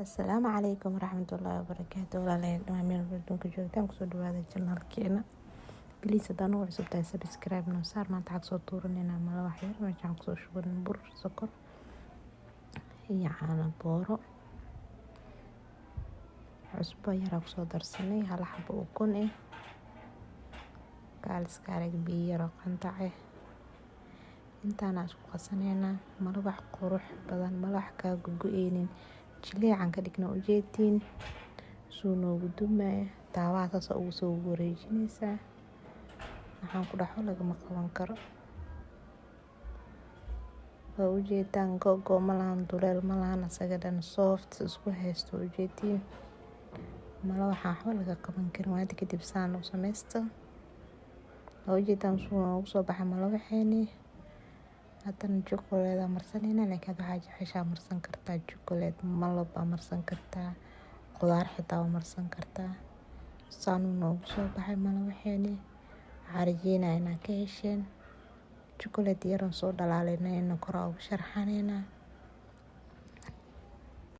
Asalaamu calaykum waraxmatullaahi wabarakaatu. Walaalayaal dhamaan meel walba adduunka joogtaan kusoo dhawaada janaalkeena. Please haddaan ugu cusub tahay subscribe noo saar. Maanta waxaan kusoo tuuranaynaa malo wax yar. Meeshaan kusoo shubanay bur, sokor iyo caano booro. Cusbo yaraa kusoo darsanay hal xabo ukun ah. Kaaliska arag biyo yar oo qandac ah. Intaana isku qasanaynaa malo wax qurux badan, malo wax kaa gogo'aynin. Jileecan ka dhigna ujeedtiin suu noogu dumaya taawaha saas ugu soo wareejinaysaa. Waxaan ku dhaxo lagama qaban karo. Waa ujeedaan gogo malahan duleel malahan asaga dhan soft isku haysto ujeedtiin. Malo waxaan waxba laga qaban karin waad kadib saan u samaysto. Waa ujeedaan suu noogu soo baxay malo waxayni. Haddana chocolate marsanayna laakiin waxaa jeceshaa marsan kartaa chocolate malo baa marsan kartaa qudaar xitaa marsan kartaa. Saan noogu soo baxay malo waxayni. Waxaan ka hesheen chocolate yar oo soo dhalaalinayna kor ugu sharxanayna.